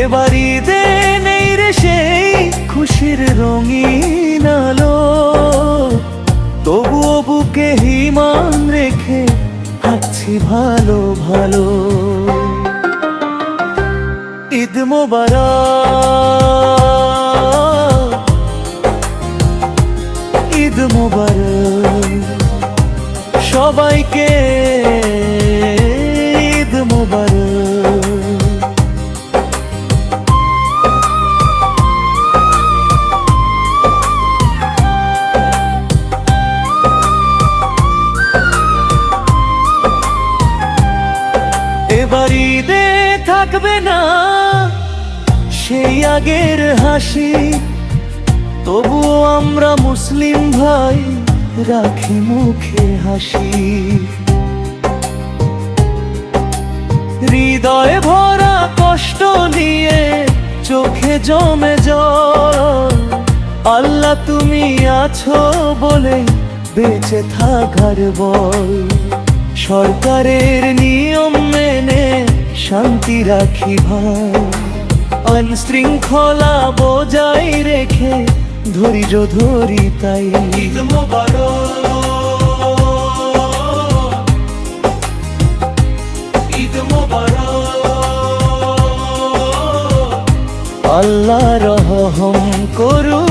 এবার ঈদে নেই রে সেই খুশির রঙিন আলো, তবুও বুকে হিমান রেখে আছি ভালো ভালো। ঈদ মোবারক, ঈদ মোবারক সবাইকে, ঈদ মোবারক। এবার ঈদে থাকবে না সেই আগের হাসি, তবুও আমরা মুসলিম ভাই রাখি মুখে হাসি। হৃদয়ে ভরা কষ্ট নিয়ে চোখে জমে জল, আল্লাহ তুমি আছো বলে বেঁচে থাকার বল। সরকারের নিয়ম মেনে শান্তি রাখি ভাই, আইন শৃঙ্খলা বজায় রেখে ধৈর্য ধরি তাই। ঈদ মোবারক, ঈদ মোবারক, আল্লাহ রহম করুন।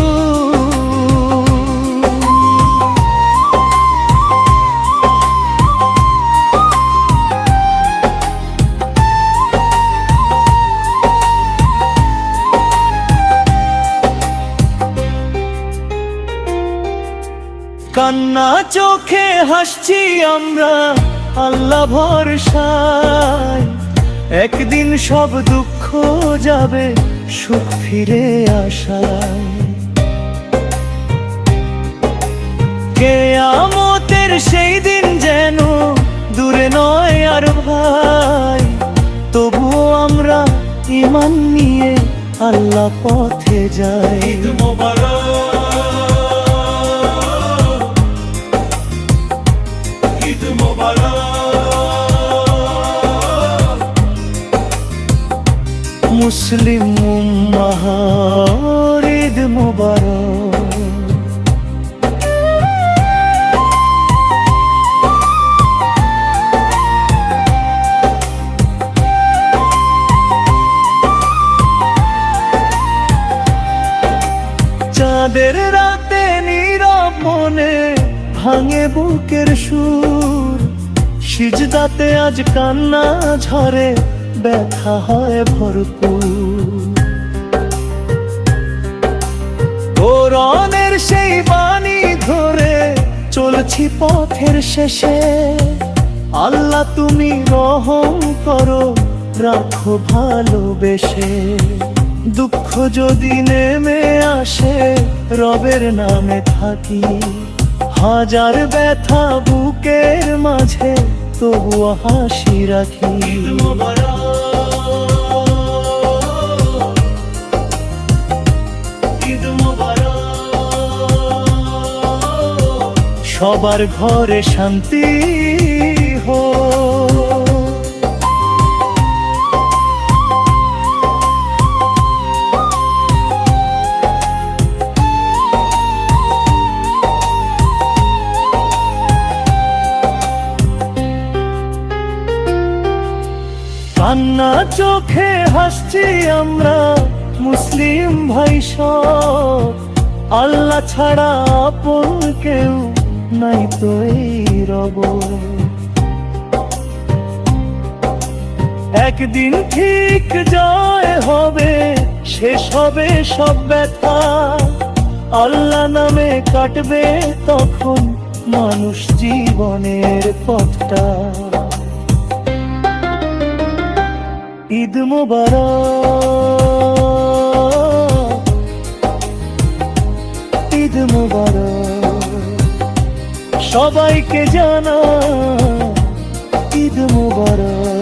কান্না চোখে হাসছি আমরা আল্লাহ ভরসায়, একদিন সব দুঃখ যাবে সুখ ফিরে আসায়। কিয়ামতের সেই দিন যেন দূরে নয় আর ভাই, তবুও আমরা ঈমান নিয়ে আল্লাহ পথে যাই। ঈদ মোবারক, ঈদ মোবারক মুসলিম উম্মাহর ঈদ মোবারক। চাঁদের রাতে নীরব মনে ভাঙে বুকের সুর, সিজদাতে আজ কান্না ঝরে ব্যথা হয় ভরপুর। কোরআনের সেই বাণী ধরে চলছি পথের শেষে, আল্লাহ তুমি রহম করো রাখো ভালোবেসে। দুঃখ যদি নেমে আসে রবের নামে থাকি, হাজার ব্যথা বুকের মাঝে তবুও হাসি রাখি। ঈদ মোবারক, ঈদ মোবারক সবার ঘরে শান্তি হোক। কান্না চোখে হাসছি আমরা মুসলিম ভাই সব, আল্লাহ ছাড়া আপন কেউ নাই তো এই রব। একদিন ঠিক জয় হবে, শেষ হবে সব ব্যথা, আল্লাহ নামে কাটবে তখন মানুষ জীবনের পথটা। ঈদ মোবারক, ঈদ মোবারক সবাইকে জানা ঈদ মোবারক।